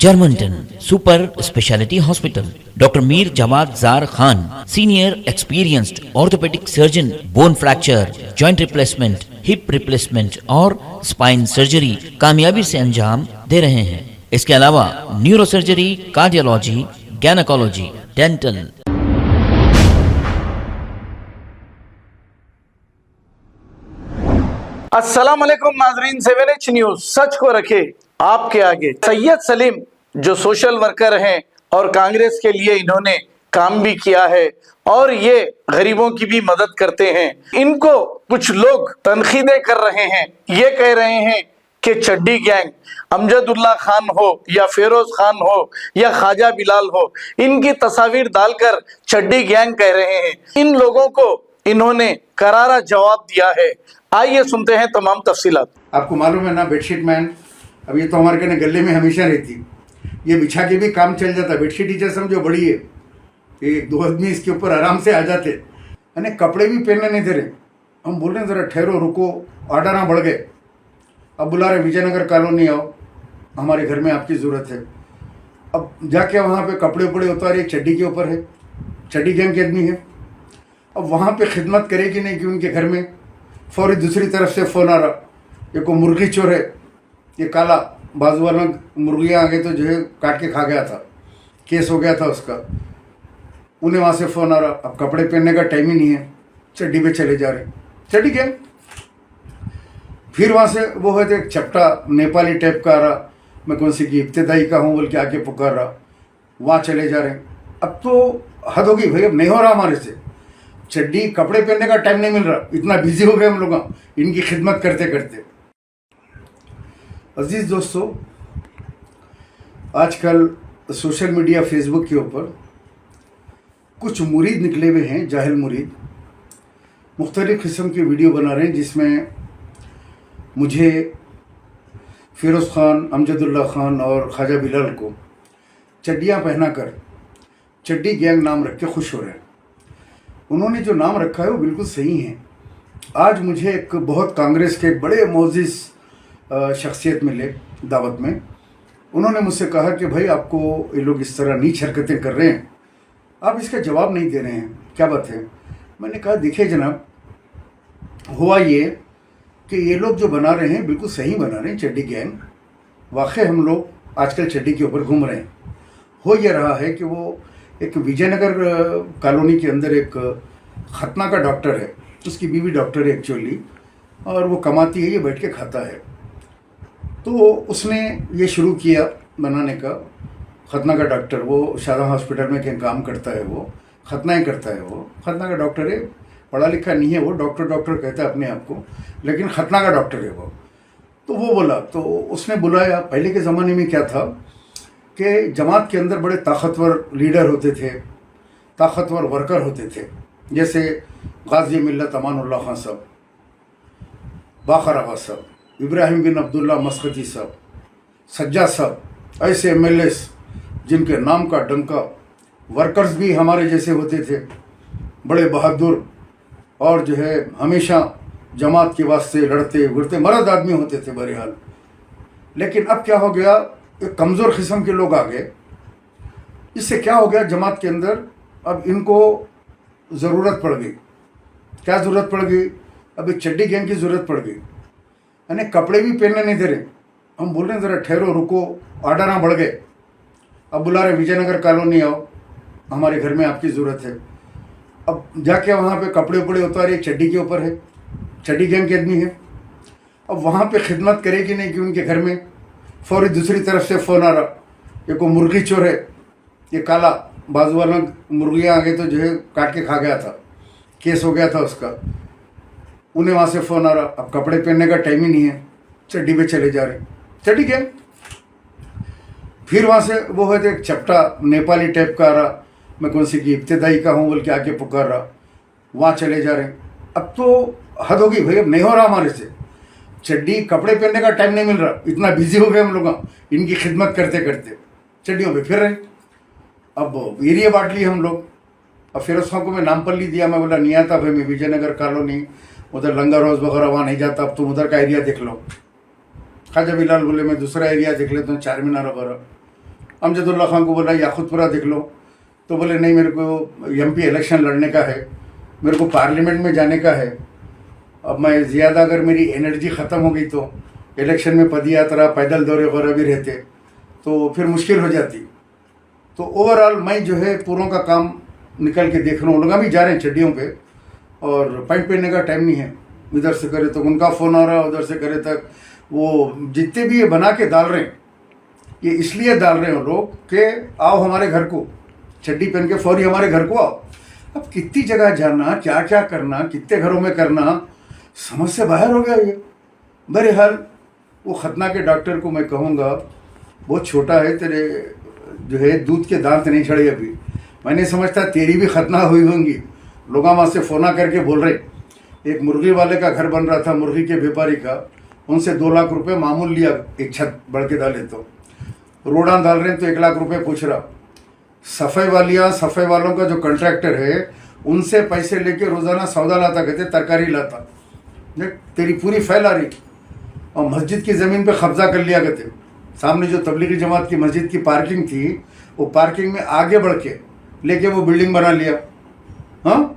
Germanton super speciality hospital, doctor Mir Jawad Zar Khan, senior experienced orthopaedic surgeon, bone fracture, joint replacement, hip replacement और spine surgery कामयाबी से अंजाम दे रहे हैं। इसके अलावा neuro surgery, cardiology, gynaecology, dental. अस्सलाम वालेकुम नाजरीन, 7H न्यूज सच को रखे आपके आगे। सैयद सलीम जो सोशल वर्कर हैं और कांग्रेस के लिए इन्होंने काम भी किया है और ये गरीबों की भी मदद करते हैं। इनको कुछ लोग तनकीदें कर रहे हैं, ये कह रहे हैं कि चड्डी गैंग अमजदुल्ला खान हो या फेरोज खान हो या ख्वाजा बिलाल हो, इनकी तस्वीर डालकर चड्डी गैंग कह रहे हैं। इन लोगों को इन्होंने करारा जवाब दिया है। आइए सुनते हैं तमाम तफसीलात। आपको मालूम है ना, बेडशीट मैन, अब ये तो हमारे कहने गले में हमेशा रहती, ये बिछा के भी काम चल जाता। बेडशीट ही समझो बड़ी है, एक दो आदमी इसके ऊपर आराम से आ जाते, यानी कपड़े भी पहनने नहीं दे रहे। हम बोल रहे हैं ज़रा ठहरो, रुको, ऑर्डर ना बढ़ गए। अब बुला रहे विजयनगर कॉलोनी आओ, हमारे घर में आपकी ज़रूरत है। अब जाके वहाँ पे कपड़े उपड़े उतारे, चड्डी के ऊपर है, चड्डी गैंग के आदमी है। अब वहाँ पे खिदमत करेगी नहीं कि उनके घर में फौरी दूसरी तरफ से फ़ोन आ रहा, ये को मुर्गी चोर है, ये काला बाजू वाला मुर्गियाँ आ गए तो जो है काट के खा गया था, केस हो गया था उसका। उन्हें वहाँ से फ़ोन आ रहा, अब कपड़े पहनने का टाइम ही नहीं है, चड्डी पे चले जा रहे, चड्डी क्या। फिर वहाँ से वो है तो एक चपटा नेपाली टाइप का आ रहा, मैं कौन सी की इब्तदाई का हूँ बोल के आके पुकार रहा, वहाँ चले जा रहे। अब तो हद होगी भाई, अब नहीं हो रहा हमारे से, चड्डी कपड़े पहनने का टाइम नहीं मिल रहा, इतना बिजी हो गए हम लोग इनकी खिदमत करते करते। अजीज़ दोस्तों, आजकल सोशल मीडिया फेसबुक के ऊपर कुछ मुरीद निकले हुए हैं, जाहिल मुरीद, मुख्तलिफ़ किस्म की वीडियो बना रहे हैं जिसमें मुझे फ़िरोज़ ख़ान, अमजदुल्ला ख़ान और ख्वाजा बिलाल को चड्डियाँ पहनाकर चड्डी गैंग नाम रख के खुश हो रहे हैं। उन्होंने जो नाम रखा है वो बिल्कुल सही है। आज मुझे एक बहुत कांग्रेस के एक बड़े मोअज़्ज़िज़ शख्सियत मिले दावत में, उन्होंने मुझसे कहा कि भाई आपको ये लोग इस तरह नीच हरकतें कर रहे हैं, आप इसका जवाब नहीं दे रहे हैं, क्या बात है। मैंने कहा देखिए जनाब, हुआ ये कि ये लोग जो बना रहे हैं बिल्कुल सही बना रहे हैं, चड्डी गैंग। वाकई हम लोग आजकल चड्डी के ऊपर घूम रहे हैं। हो ये रहा है कि वो एक विजयनगर कॉलोनी के अंदर एक खतना का डॉक्टर है, उसकी बीवी डॉक्टर है एक्चुअली, और वो कमाती है, ये बैठ के खाता है। तो उसने ये शुरू किया बनाने का, खतना का डॉक्टर, वो शाहजहां हॉस्पिटल में कहीं काम करता है, वो खतना ही करता है, वो खतना का डॉक्टर है, पढ़ा लिखा नहीं है वो, डॉक्टर डॉक्टर कहता है अपने आप को, लेकिन खतना का डॉक्टर है वो। तो वो बोला, तो उसने बुलाया। पहले के ज़माने में क्या था कि जमात के अंदर बड़े ताकतवर लीडर होते थे, ताकतवर वर्कर होते थे, जैसे गाजी मिल्लत अमानुल्लाह खान साहब, बाखर आगा साहब, इब्राहिम बिन अब्दुल्ला मस्कती साहब, सज्जाद साहब, ऐसे MLAs जिनके नाम का डंका। वर्कर्स भी हमारे जैसे होते थे, बड़े बहादुर, और जो है हमेशा जमात के वास्ते लड़ते उड़ते मर्द आदमी होते थे बहरहाल। लेकिन अब क्या हो गया, एक कमज़ोर किस्म के लोग आ गए। इससे क्या हो गया, जमात के अंदर अब इनको ज़रूरत पड़ गई। क्या ज़रूरत पड़ गई, अब एक चड्डी गैंग की ज़रूरत पड़ गई, यानी कपड़े भी पहनने नहीं दे रहे। हम बोल रहे हैं ज़रा ठहरो, रुको, ऑर्डर ना बढ़ गए। अब बुला रहे विजयनगर कॉलोनी आओ, हमारे घर में आपकी ज़रूरत है। अब जाके वहाँ पे कपड़े उपड़े उतारे, चड्डी के ऊपर है, चड्डी गैंग के आदमी है। अब वहाँ पे खिदमत करेगी नहीं कि उनके घर में फौरी दूसरी तरफ से फ़ोन आ रहा, ये को मुर्गी चोर है, ये काला बाजू वाला मुर्गियाँ आ गए तो जो है काट के खा गया था, केस हो गया था उसका। उन्हें वहाँ से फ़ोन आ रहा, अब कपड़े पहनने का टाइम ही नहीं है, चड्डी पे चले जा रहे, चड्डी गैंग। फिर वहाँ से वो है तो एक चपटा नेपाली टाइप का आ रहा, मैं कौन सी की इब्तदाई का हूँ बोल के आके पुकार रहा, वहाँ चले जा रहे। अब तो हद होगी भाई, अब नहीं हो रहा हमारे से, चड्डी कपड़े पहनने का टाइम नहीं मिल रहा, इतना बिजी हो गए हम लोग इनकी खिदमत करते करते, चड्डियों पे फिर रहे। अब एरिया बांट लिए हम लोग। अब फ़िरोज़ खान को मैं नाम पर ली दिया, मैं बोला नहीं आता भाई, मैं विजयनगर कॉलोनी उधर लंगर हाउस वगैरह वहाँ नहीं जाता, अब तुम उधर का एरिया देख लो। ख्वाजा बिलाल बोले मैं दूसरा एरिया देख लेता हूँ, चार मीनार वगैरह। अमजदुल्ला खान को बोला याकुतपुरा देख लो, तो बोले नहीं मेरे को MP इलेक्शन लड़ने का है, मेरे को पार्लियामेंट में जाने का है। अब मैं ज़्यादा अगर मेरी एनर्जी ख़त्म हो गई तो इलेक्शन में पद यात्रा पैदल दौरे वगैरह भी रहते तो फिर मुश्किल हो जाती। तो ओवरऑल मैं जो है पूरों का काम निकल के देख रहा हूँ। लोग भी जा रहे हैं चड्डियों पे और पैंट पहनने का टाइम नहीं है। इधर से करे तो उनका फ़ोन आ रहा है, उधर से करे तक वो जितने भी ये बना के डाल रहे हैं, ये इसलिए डाल रहे हैं लोग कि आओ हमारे घर को, चड्डी पहन के फौरी हमारे घर को आओ। अब कितनी जगह जाना, क्या क्या करना, कितने घरों में करना, समझ से बाहर हो गया ये। बहरहाल वो खतना के डॉक्टर को मैं कहूँगा बहुत छोटा है, तेरे जो है दूध के दांत नहीं चढ़े अभी। मैं नहीं समझता तेरी भी खतना हुई होंगी। लोग वहाँ से फ़ोना करके बोल रहे, एक मुर्गी वाले का घर बन रहा था, मुर्गी के व्यापारी का, उनसे 2 लाख रुपए मामूल लिया, एक छत बढ़ के डाले तो रोडान डाल रहे हैं तो 1 लाख रुपए पूछ रहा। सफाई वालों का जो कॉन्ट्रैक्टर है उनसे पैसे लेके रोज़ाना सौदा लाता, कहते तरकारी लाता। देख तेरी पूरी फैल आ रही। और मस्जिद की ज़मीन पे कब्जा कर लिया करते। सामने जो तबलीगी जमात की मस्जिद की पार्किंग थी, वो पार्किंग में आगे बढ़ के लेके वो बिल्डिंग बना लिया। हाँ,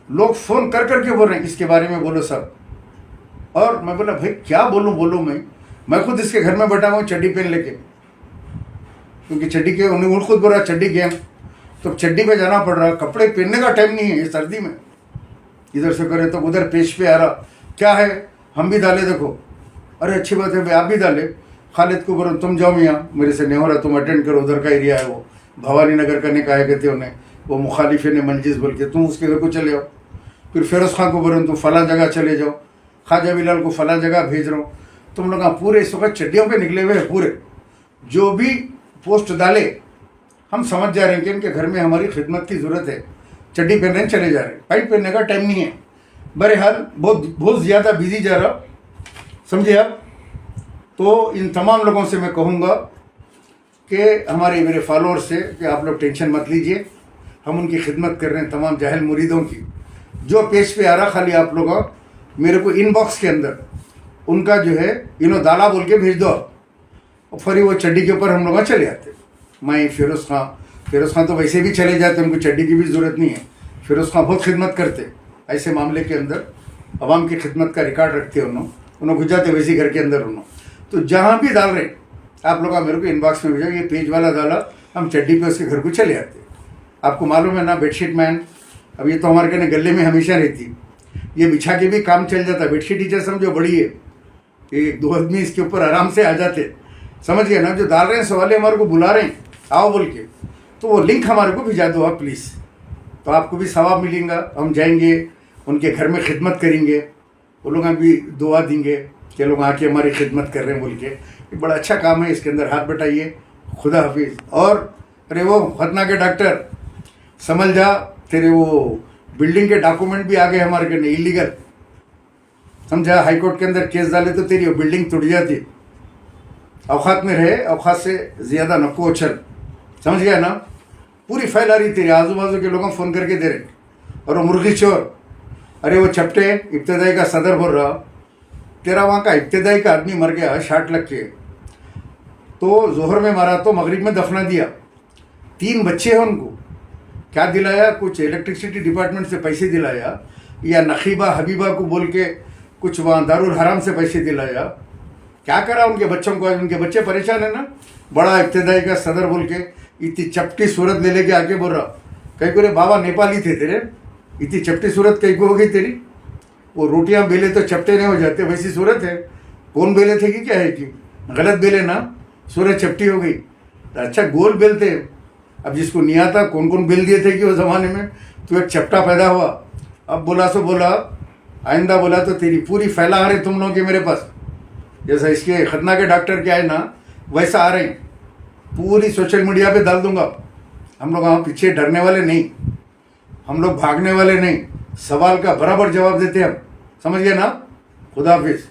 लोग फ़ोन कर करके बोल रहे हैं इसके बारे में बोलो सब। और मैं बोला भाई क्या बोलूँ मैं खुद इसके घर में बैठा हुआ चड्डी पहन लेके, क्योंकि चड्डी के उन्हें खुद बोल रहा चड्डी गेम, तो चड्डी पे जाना पड़ रहा। कपड़े पहनने का टाइम नहीं है ये सर्दी में। इधर से करे तो उधर पेश पे आ रहा, क्या है हम भी डाले देखो। अरे अच्छी बात है भाई, आप भी डाले। खालिद को बोलो तुम जाओ मियाँ, मेरे से नहीं हो रहा, तुम अटेंड करो, उधर का एरिया है वो भवानी नगर करने का है कहते उन्हें, वो मुखालिफ ने मंजिस बोल के, तुम उसके घर को चले जाओ। फिर फिरोज़ खान को बोलो तुम फलां जगह चले जाओ, ख्वाजा बिलाल को फलां जगह भेज रहा हूँ। तुम लोग पूरे इस वक्त चड्डियों पे निकले हुए हैं पूरे। जो भी पोस्ट डाले हम समझ जा रहे हैं कि इनके घर में हमारी खिदमत की ज़रूरत है, चड्डी पहनने चले जा रहे हैं, पैंट पहनने का टाइम नहीं है। बहरहाल बहुत ज़्यादा बिजी जा रहा, समझे आप। तो इन तमाम लोगों से मैं कहूँगा कि हमारे मेरे फॉलोअर्स से कि आप लोग टेंशन मत लीजिए, हम उनकी खिदमत कर रहे हैं, तमाम जाहिल मुरीदों की। जो पेज पे आ रहा खाली आप लोग मेरे को इनबॉक्स के अंदर उनका जो है दाला बोल के भेज दो, और फिर वो चड्डी के ऊपर हम लोग चले आते। मैं फिरोज़ खान तो वैसे भी चले जाते, उनको चड्डी की भी ज़रूरत नहीं है। फिरोज़ खान बहुत खिदमत करते ऐसे मामले के अंदर, अवाम की खिदमत का रिकॉर्ड रखते उन्होंने घुस जाते वैसे घर के अंदर उन्होंने। तो जहाँ भी डाल रहे आप लोग मेरे को इनबॉक्स में भेजो, ये पेज वाला डाला, हम चड्डी पे उसके घर को चले आते। आपको मालूम है ना बेडशीट मैन, अब ये तो हमारे कहने गले में हमेशा रहती, ये बिछा के भी काम चल जाता। बेडशीट टीचर समझो बड़ी है, 1-2 आदमी इसके ऊपर आराम से आ जाते, समझ गए ना। जो डाल रहे हैं सवाल हमारे को बुला रहे हैं आओ बोल के, तो वो लिंक हमारे को भिजा दो आप प्लीज़, तो आपको भी सवाब मिलेगा। हम जाएंगे उनके घर में खिदमत करेंगे, वो लोग भी दुआ देंगे कि लोग आके हमारी खिदमत कर रहे हैं बोल के। ये बड़ा अच्छा काम है, इसके अंदर हाथ बटाइए। खुदा हाफिज़। और अरे वो खतना के डॉक्टर समझ जा, तेरे वो बिल्डिंग के डॉक्यूमेंट भी आ गए हमारे के इलीगल, समझा। हाई कोर्ट के अंदर केस डाले तो तेरी वो बिल्डिंग टूट जाती। औकात में रहे, औकात से ज़्यादा नको उछल, समझ गया ना। पूरी फैल आ रही तेरे आजू बाजू के लोगों फ़ोन करके दे रहे। और वो मुर्गी चोर, अरे वो चपटे इब्तदाई का सदर बोल रहा, तेरा वहाँ का इब्तदाई का आदमी मर गया शाट लग के, तो जोहर में मारा तो मगरिब में दफना दिया। 3 बच्चे हैं उनको, क्या दिलाया, कुछ इलेक्ट्रिसिटी डिपार्टमेंट से पैसे दिलाया, या नखीबा हबीबा को बोल के कुछ वहाँ दारुल हराम से पैसे दिलाया, क्या करा उनके बच्चों को। उनके बच्चे परेशान है ना। बड़ा इब्तदाई का सदर बोल के इतनी चपटी सूरत ले लेके आके बोल रहा, कहीं को रे बाबा नेपाली थे तेरे, इतनी चपटी सूरत कहीं को हो गई तेरी। वो रोटियां बेले तो चपटे नहीं हो जाते, वैसी सूरत है। कौन बेले थे कि क्या है कि गलत बेले ना, सूरत चपटी हो गई। तो अच्छा गोल बेलते, अब जिसको नहीं आता कौन कौन बेल दिए थे कि वो ज़माने में, तो एक चपटा पैदा हुआ। अब बोला सो बोला, आइंदा बोला तो तेरी पूरी फैला आ रही तुम लोगों के मेरे पास। जैसा इसके खतना के डॉक्टर के आए ना, वैसा आ रहे हैं, पूरी सोशल मीडिया पे डाल दूंगा। हम लोग वहाँ पीछे डरने वाले नहीं, हम लोग भागने वाले नहीं, सवाल का बराबर जवाब देते हम, समझ गए ना। खुदा हाफिज़।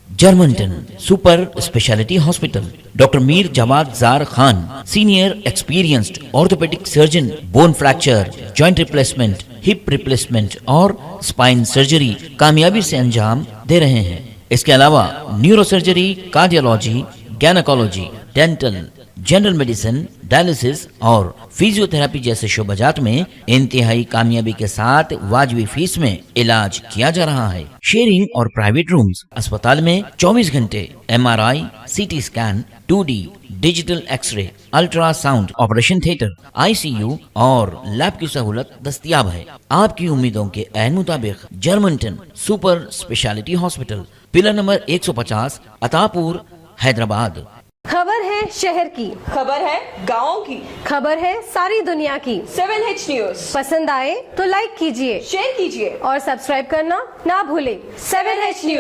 Germantown Super Speciality Hospital. Dr. Mir Jamaat Zar Khan, Senior Experienced Orthopedic Surgeon, Bone Fracture, Joint Replacement, Hip Replacement और Spine Surgery कामयाबी से अंजाम दे रहे हैं। इसके अलावा neuro surgery, cardiology, gynaecology, dental, general medicine, dialysis और फिजियोथेरेपी जैसे शोबाजात में इंतहाई कामयाबी के साथ वाजबी फीस में इलाज किया जा रहा है। शेयरिंग और प्राइवेट रूम्स, अस्पताल में 24 घंटे MRI, CT scan, 2D digital x ray, ultrasound, operation theatre, ICU और लैब की सहूलत दस्तयाब है। आपकी उम्मीदों के ऐन मुताबिक Germanton super speciality hospital, pillar number 150, Attapur, Hyderabad. खबर है शहर की, खबर है गाँव की, खबर है सारी दुनिया की। 7H न्यूज पसंद आए तो लाइक कीजिए, शेयर कीजिए और सब्सक्राइब करना ना भूलें। 7H news.